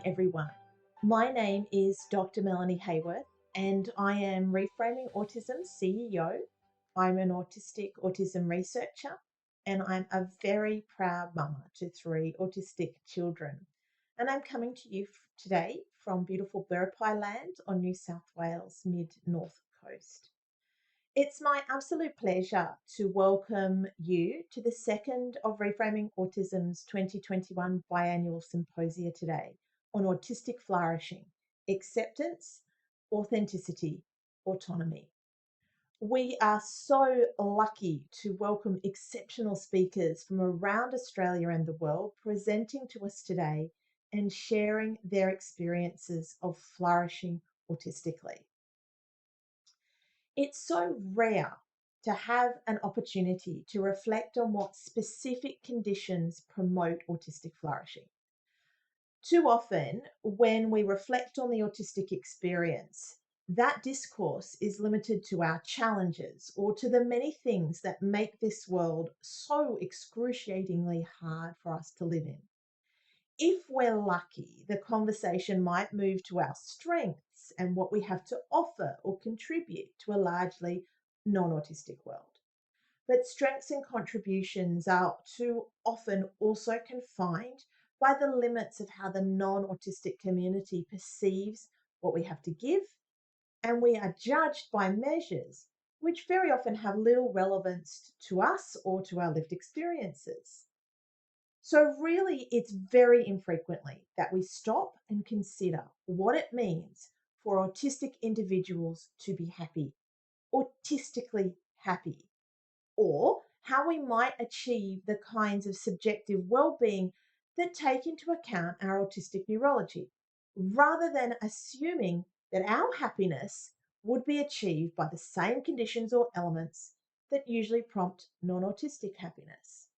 everyone. My name is Dr. Melanie Heyworth, and I am Reframing Autism CEO. I'm an autism researcher, and I'm a very proud mama to 3 autistic children. And I'm coming to you today from beautiful Burrupi land on New South Wales mid-north coast. It's my absolute pleasure to welcome you to the second of Reframing Autism's 2021 biannual symposia today on Autistic Flourishing, Acceptance, Authenticity, Autonomy. We are so lucky to welcome exceptional speakers from around Australia and the world presenting to us today and sharing their experiences of flourishing autistically. It's so rare to have an opportunity to reflect on what specific conditions promote autistic flourishing. Too often, when we reflect on the autistic experience, that discourse is limited to our challenges or to the many things that make this world so excruciatingly hard for us to live in. If we're lucky, the conversation might move to our strengths and what we have to offer or contribute to a largely non-autistic world. But strengths and contributions are too often also confined by the limits of how the non-autistic community perceives what we have to give, and we are judged by measures which very often have little relevance to us or to our lived experiences. So really, it's very infrequently that we stop and consider what it means for autistic individuals to be happy, autistically happy, or how we might achieve the kinds of subjective well-being that take into account our autistic neurology, rather than assuming that our happiness would be achieved by the same conditions or elements that usually prompt non-autistic happiness.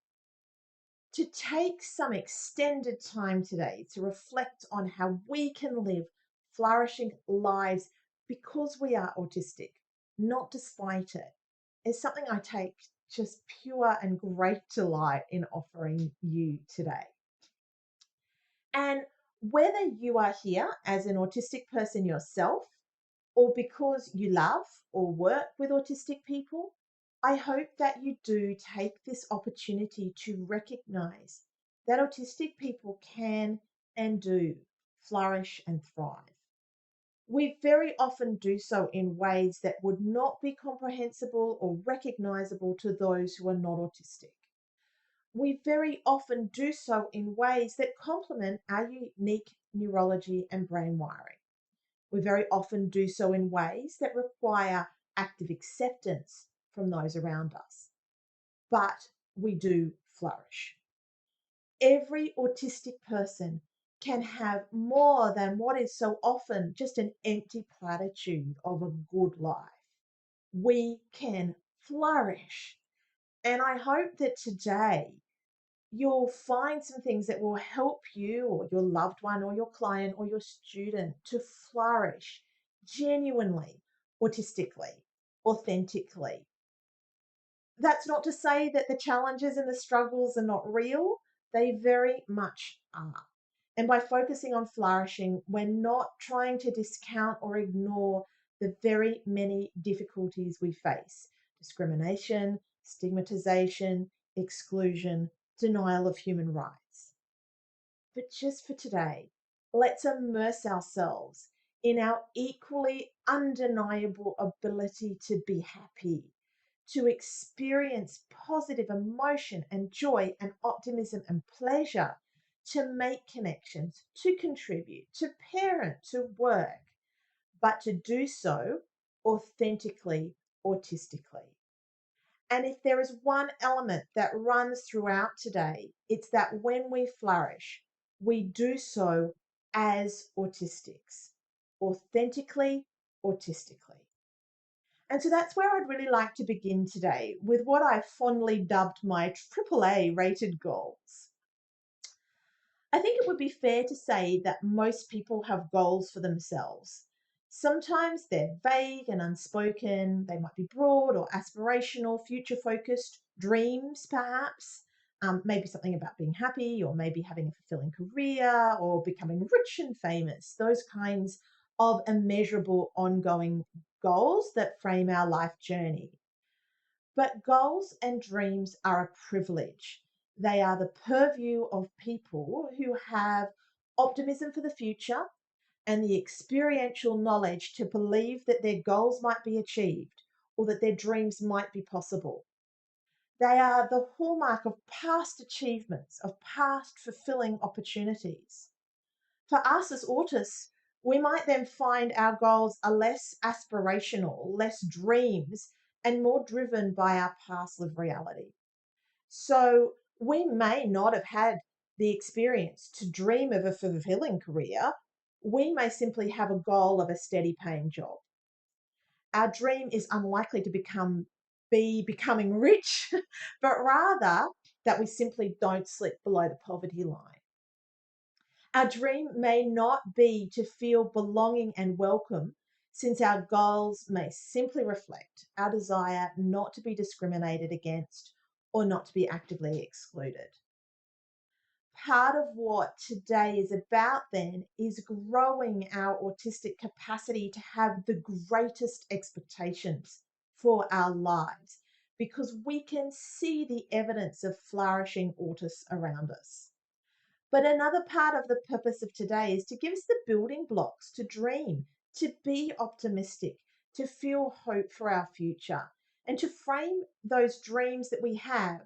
To take some extended time today to reflect on how we can live flourishing lives because we are autistic, not despite it, is something I take just pure and great delight in offering you today. And whether you are here as an autistic person yourself, or because you love or work with autistic people, I hope that you do take this opportunity to recognize that autistic people can and do flourish and thrive. We very often do so in ways that would not be comprehensible or recognizable to those who are not autistic. We very often do so in ways that complement our unique neurology and brain wiring. We very often do so in ways that require active acceptance from those around us. But we do flourish. Every autistic person can have more than what is so often just an empty platitude of a good life. We can flourish. And I hope that today you'll find some things that will help you or your loved one or your client or your student to flourish genuinely, autistically, authentically. That's not to say that the challenges and the struggles are not real. They very much are. And by focusing on flourishing, we're not trying to discount or ignore the very many difficulties we face: discrimination, stigmatization, exclusion, denial of human rights. But just for today, let's immerse ourselves in our equally undeniable ability to be happy, to experience positive emotion and joy and optimism and pleasure, to make connections, to contribute, to parent, to work, but to do so authentically, autistically. And if there is one element that runs throughout today, it's that when we flourish, we do so as autistics, authentically, autistically. And so that's where I'd really like to begin today, with what I fondly dubbed my AAA rated goals. I think it would be fair to say that most people have goals for themselves. Sometimes they're vague and unspoken. They might be broad or aspirational, future-focused, dreams perhaps. maybe something about being happy, or maybe having a fulfilling career, or becoming rich and famous, those kinds of immeasurable ongoing goals that frame our life journey. But goals and dreams are a privilege. They are the purview of people who have optimism for the future and the experiential knowledge to believe that their goals might be achieved or that their dreams might be possible. They are the hallmark of past achievements, of past fulfilling opportunities. For us as autists, we might then find our goals are less aspirational, less dreams, and more driven by our past lived reality. So we may not have had the experience to dream of a fulfilling career. We may simply have a goal of a steady paying job. Our dream is unlikely to be becoming rich, but rather that we simply don't slip below the poverty line. Our dream may not be to feel belonging and welcome, since our goals may simply reflect our desire not to be discriminated against or not to be actively excluded. Part of what today is about then is growing our autistic capacity to have the greatest expectations for our lives, because we can see the evidence of flourishing autists around us. But another part of the purpose of today is to give us the building blocks to dream, to be optimistic, to feel hope for our future, and to frame those dreams that we have,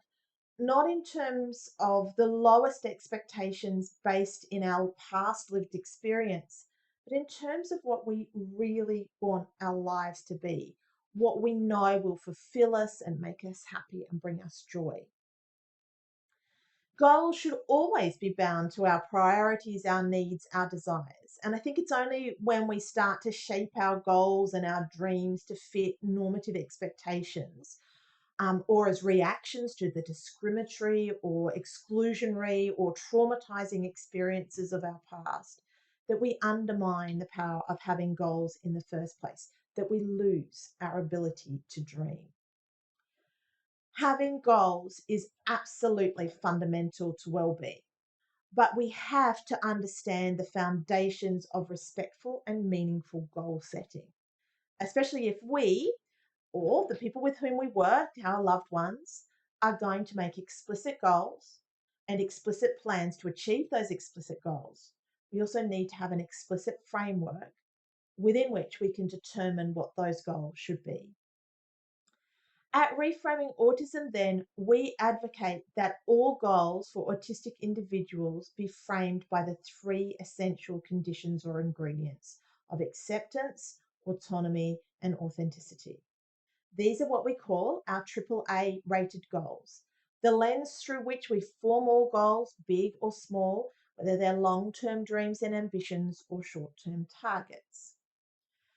not in terms of the lowest expectations based in our past lived experience, but in terms of what we really want our lives to be, what we know will fulfill us and make us happy and bring us joy. Goals should always be bound to our priorities, our needs, our desires. And I think it's only when we start to shape our goals and our dreams to fit normative expectations, or as reactions to the discriminatory or exclusionary or traumatizing experiences of our past, that we undermine the power of having goals in the first place, that we lose our ability to dream. Having goals is absolutely fundamental to well-being, but we have to understand the foundations of respectful and meaningful goal setting, especially if we, or the people with whom we work, our loved ones, are going to make explicit goals and explicit plans to achieve those explicit goals. We also need to have an explicit framework within which we can determine what those goals should be. At Reframing Autism, then, we advocate that all goals for autistic individuals be framed by the three essential conditions or ingredients of acceptance, autonomy, and authenticity. These are what we call our AAA rated goals, the lens through which we form all goals, big or small, whether they're long-term dreams and ambitions or short-term targets.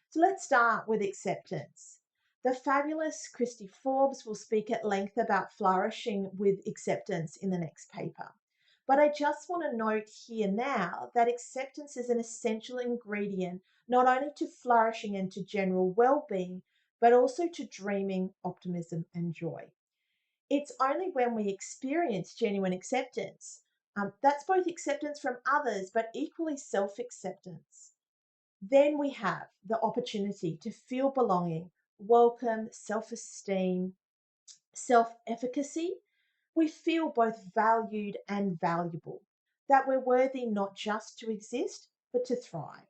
So let's start with acceptance. The fabulous Christy Forbes will speak at length about flourishing with acceptance in the next paper. But I just want to note here now that acceptance is an essential ingredient not only to flourishing and to general well-being, but also to dreaming, optimism, and joy. It's only when we experience genuine acceptance, that's both acceptance from others, but equally self-acceptance, then we have the opportunity to feel belonging, welcome, self-esteem, self-efficacy. We feel both valued and valuable, that we're worthy not just to exist, but to thrive.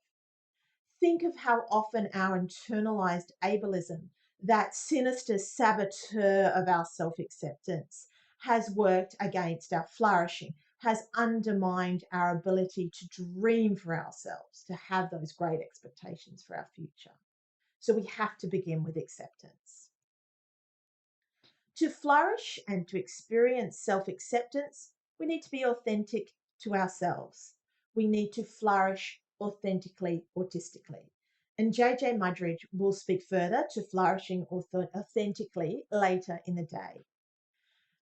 Think of how often our internalized ableism, that sinister saboteur of our self-acceptance, has worked against our flourishing, has undermined our ability to dream for ourselves, to have those great expectations for our future. So we have to begin with acceptance. To flourish and to experience self-acceptance, we need to be authentic to ourselves. We need to flourish authentically, autistically. And JJ Mudridge will speak further to flourishing authentically later in the day.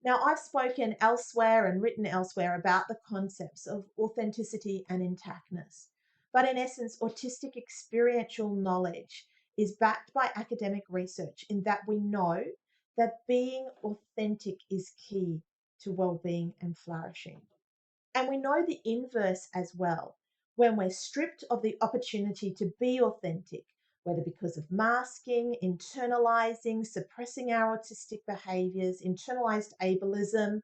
Now, I've spoken elsewhere and written elsewhere about the concepts of authenticity and intactness. But in essence, autistic experiential knowledge is backed by academic research in that we know that being authentic is key to well-being and flourishing. And we know the inverse as well. When we're stripped of the opportunity to be authentic, whether because of masking, internalizing, suppressing our autistic behaviors, internalized ableism,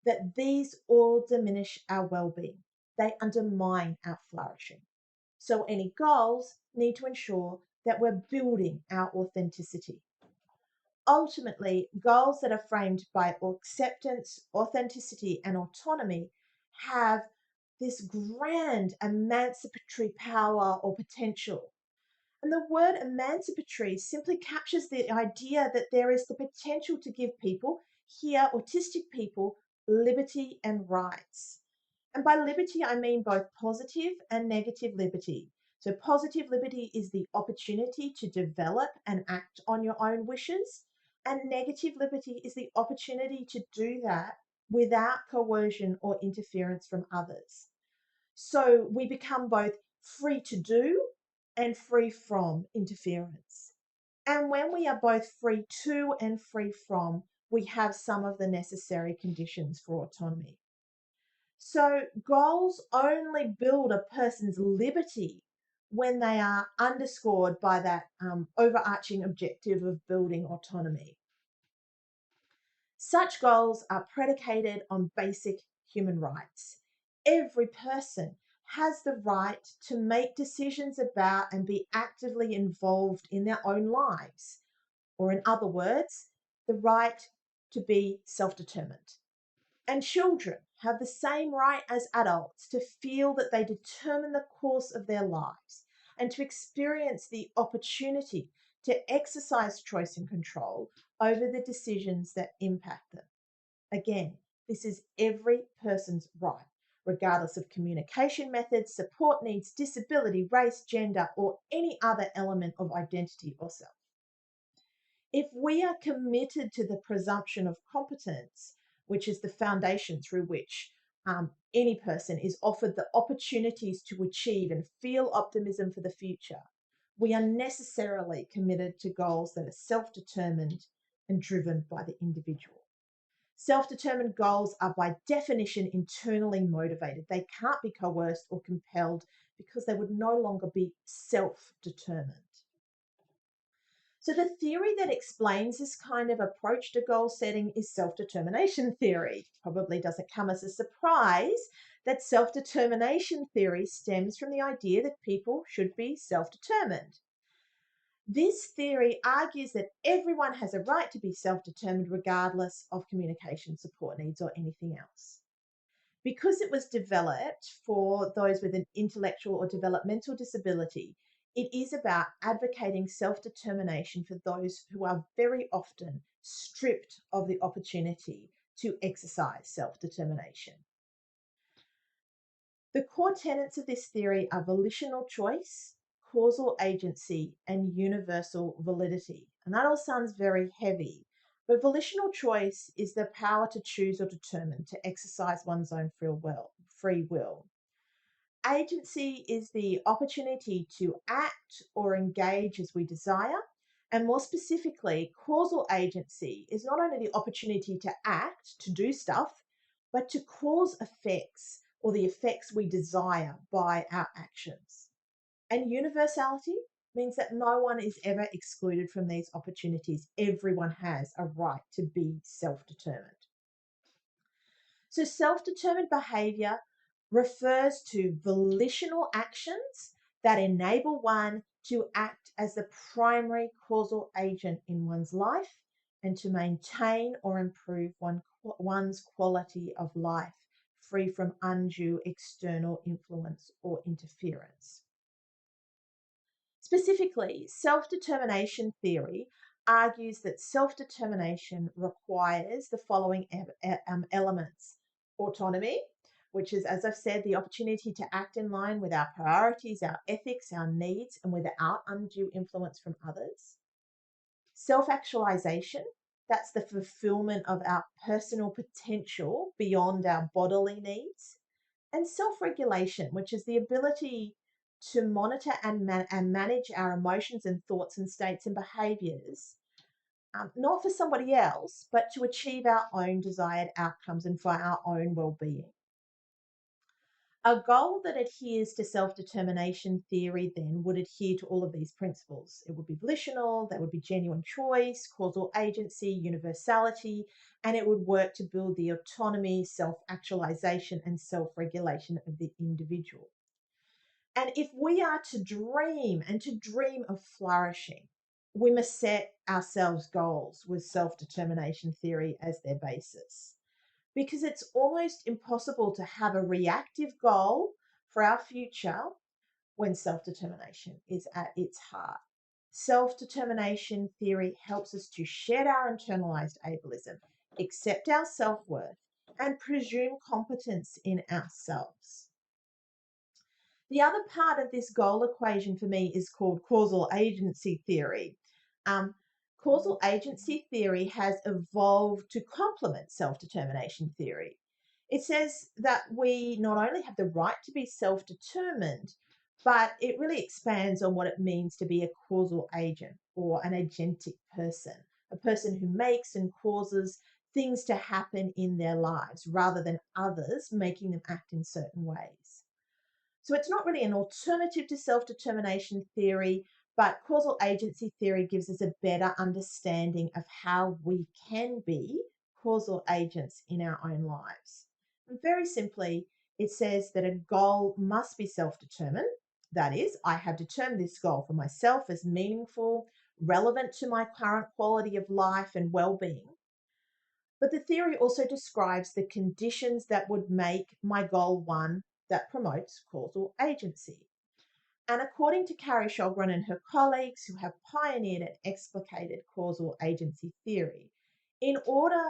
that these all diminish our well-being. They undermine our flourishing. So any goals need to ensure that we're building our authenticity. Ultimately, goals that are framed by acceptance, authenticity, and autonomy have this grand emancipatory power or potential. And the word emancipatory simply captures the idea that there is the potential to give people, here autistic people, liberty and rights. And by liberty, I mean both positive and negative liberty. So positive liberty is the opportunity to develop and act on your own wishes. And negative liberty is the opportunity to do that without coercion or interference from others. So we become both free to do and free from interference. And when we are both free to and free from, we have some of the necessary conditions for autonomy. So goals only build a person's liberty when they are underscored by that overarching objective of building autonomy. Such goals are predicated on basic human rights. Every person has the right to make decisions about and be actively involved in their own lives, or in other words, the right to be self-determined. And children have the same right as adults to feel that they determine the course of their lives and to experience the opportunity to exercise choice and control over the decisions that impact them. Again, this is every person's right, regardless of communication methods, support needs, disability, race, gender, or any other element of identity or self. If we are committed to the presumption of competence, which is the foundation through which any person is offered the opportunities to achieve and feel optimism for the future, we are necessarily committed to goals that are self-determined and driven by the individual. Self-determined goals are by definition internally motivated. They can't be coerced or compelled because they would no longer be self-determined. So the theory that explains this kind of approach to goal setting is self-determination theory. Probably doesn't come as a surprise that self-determination theory stems from the idea that people should be self-determined. This theory argues that everyone has a right to be self-determined regardless of communication support needs or anything else. Because it was developed for those with an intellectual or developmental disability, it is about advocating self-determination for those who are very often stripped of the opportunity to exercise self-determination. The core tenets of this theory are volitional choice, causal agency, and universal validity. And that all sounds very heavy, but volitional choice is the power to choose or determine to exercise one's own free will. Agency is the opportunity to act or engage as we desire. And more specifically, causal agency is not only the opportunity to act, to do stuff, but to cause effects or the effects we desire by our actions. And universality means that no one is ever excluded from these opportunities. Everyone has a right to be self-determined. So self-determined behavior refers to volitional actions that enable one to act as the primary causal agent in one's life and to maintain or improve one's quality of life, free from undue external influence or interference. Specifically, self-determination theory argues that self-determination requires the following elements: autonomy, which is, as I've said, the opportunity to act in line with our priorities, our ethics, our needs, and without undue influence from others. Self-actualization, that's the fulfillment of our personal potential beyond our bodily needs. And self-regulation, which is the ability to monitor and manage our emotions and thoughts and states and behaviors not for somebody else, but to achieve our own desired outcomes and for our own well-being. A goal that adheres to self-determination theory then would adhere to all of these principles. It would be volitional, there would be genuine choice, causal agency, universality, and it would work to build the autonomy, self-actualization, and self-regulation of the individual. And if we are to dream and to dream of flourishing, we must set ourselves goals with self-determination theory as their basis, because it's almost impossible to have a reactive goal for our future when self-determination is at its heart. Self-determination theory helps us to shed our internalized ableism, accept our self-worth, and presume competence in ourselves. The other part of this goal equation for me is called causal agency theory. Causal agency theory has evolved to complement self-determination theory. It says that we not only have the right to be self-determined, but it really expands on what it means to be a causal agent or an agentic person, a person who makes and causes things to happen in their lives rather than others making them act in certain ways. So it's not really an alternative to self-determination theory, but causal agency theory gives us a better understanding of how we can be causal agents in our own lives. And very simply, it says that a goal must be self-determined. That is, I have determined this goal for myself as meaningful, relevant to my current quality of life and well-being. But the theory also describes the conditions that would make my goal one that promotes causal agency. And according to Carrie Shulgren and her colleagues who have pioneered and explicated causal agency theory, in order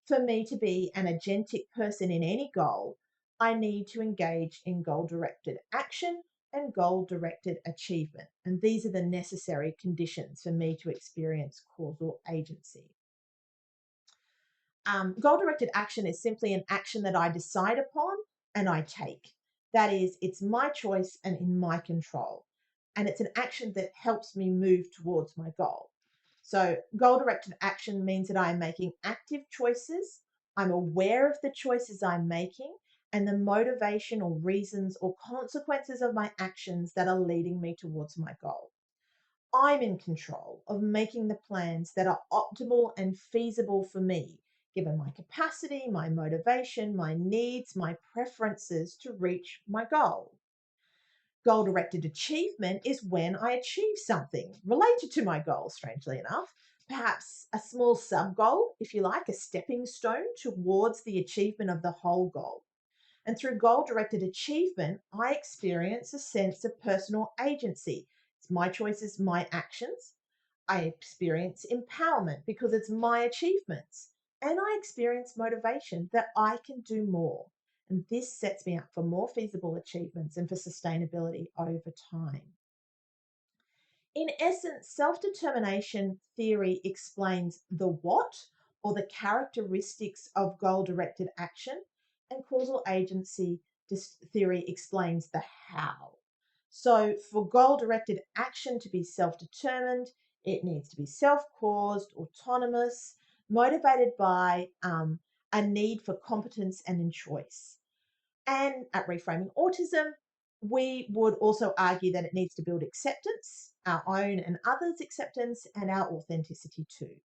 for me to be an agentic person in any goal, I need to engage in goal-directed action and goal-directed achievement. And these are the necessary conditions for me to experience causal agency. Goal-directed action is simply an action that I decide upon and I take. That is, it's my choice and in my control. And it's an action that helps me move towards my goal. So goal-directed action means that I'm making active choices. I'm aware of the choices I'm making and the motivation or reasons or consequences of my actions that are leading me towards my goal. I'm in control of making the plans that are optimal and feasible for me, given my capacity, my motivation, my needs, my preferences to reach my goal. Goal-directed achievement is when I achieve something related to my goal, strangely enough, perhaps a small sub-goal, if you like, a stepping stone towards the achievement of the whole goal. And through goal-directed achievement, I experience a sense of personal agency. It's my choices, my actions. I experience empowerment because it's my achievements. And I experience motivation that I can do more. And this sets me up for more feasible achievements and for sustainability over time. In essence, self-determination theory explains the what or the characteristics of goal-directed action, and causal agency theory explains the how. So for goal-directed action to be self-determined, it needs to be self-caused, autonomous, motivated by a need for competence and in choice. And at Reframing Autism, we would also argue that it needs to build acceptance, our own and others' acceptance, and our authenticity too.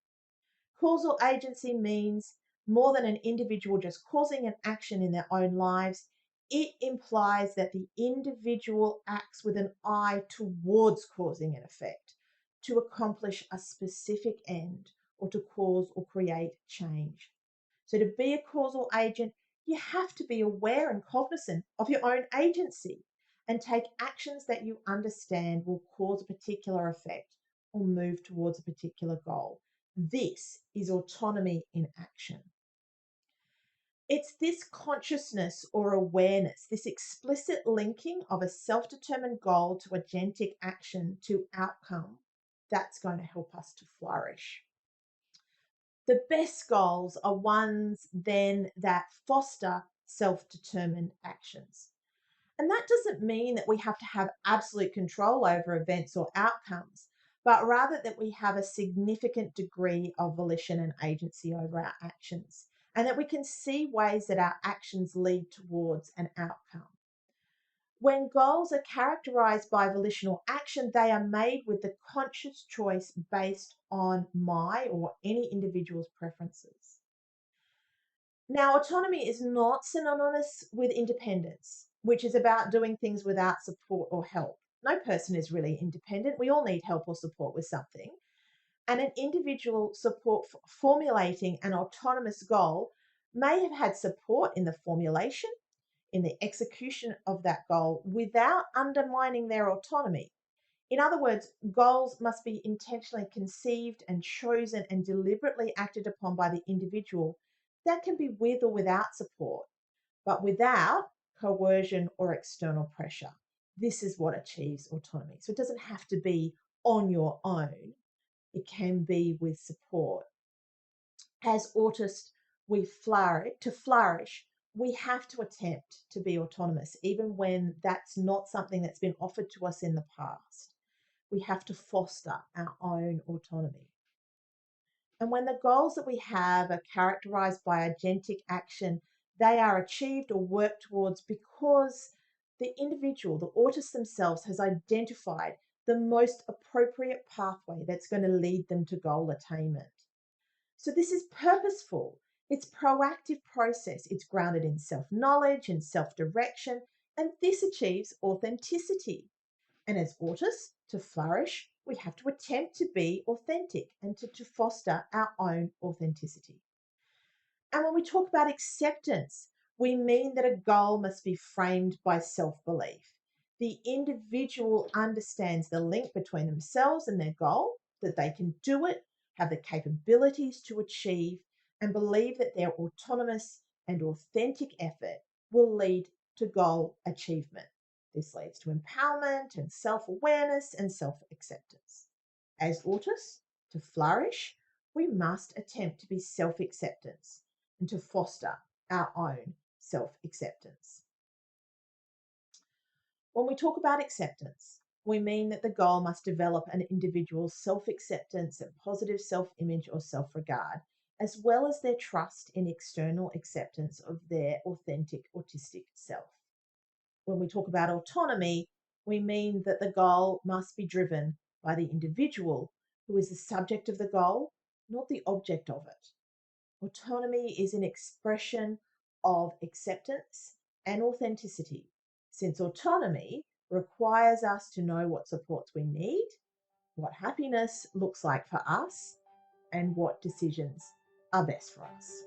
Causal agency means more than an individual just causing an action in their own lives. It implies that the individual acts with an eye towards causing an effect to accomplish a specific end or to cause or create change. So to be a causal agent, you have to be aware and cognizant of your own agency and take actions that you understand will cause a particular effect or move towards a particular goal. This is autonomy in action. It's this consciousness or awareness, this explicit linking of a self-determined goal to agentic action to outcome, that's going to help us to flourish. The best goals are ones then that foster self-determined actions. And that doesn't mean that we have to have absolute control over events or outcomes, but rather that we have a significant degree of volition and agency over our actions, and that we can see ways that our actions lead towards an outcome. When goals are characterized by volitional action, they are made with the conscious choice based on my or any individual's preferences. Now, autonomy is not synonymous with independence, which is about doing things without support or help. No person is really independent. We all need help or support with something. And an individual support for formulating an autonomous goal may have had support in the formulation, in the execution of that goal without undermining their autonomy. In other words, goals must be intentionally conceived and chosen and deliberately acted upon by the individual. That can be with or without support, but without coercion or external pressure. This is what achieves autonomy. So it doesn't have to be on your own, it can be with support. As autists, to flourish, we have to attempt to be autonomous, even when that's not something that's been offered to us in the past. We have to foster our own autonomy. And when the goals that we have are characterized by agentic action, they are achieved or worked towards because the individual, the autist themselves, has identified the most appropriate pathway that's going to lead them to goal attainment. So this is purposeful. It's proactive process. It's grounded in self-knowledge and self-direction, and this achieves authenticity. And as autists, to flourish, we have to attempt to be authentic and to foster our own authenticity. And when we talk about acceptance, we mean that a goal must be framed by self-belief. The individual understands the link between themselves and their goal, that they can do it, have the capabilities to achieve, and believe that their autonomous and authentic effort will lead to goal achievement. This leads to empowerment and self-awareness and self-acceptance. As autists, to flourish, we must attempt to be self-acceptance and to foster our own self-acceptance. When we talk about acceptance, we mean that the goal must develop an individual's self-acceptance and positive self-image or self-regard, as well as their trust in external acceptance of their authentic autistic self. When we talk about autonomy, we mean that the goal must be driven by the individual who is the subject of the goal, not the object of it. Autonomy is an expression of acceptance and authenticity, since autonomy requires us to know what supports we need, what happiness looks like for us, and what decisions are best for us.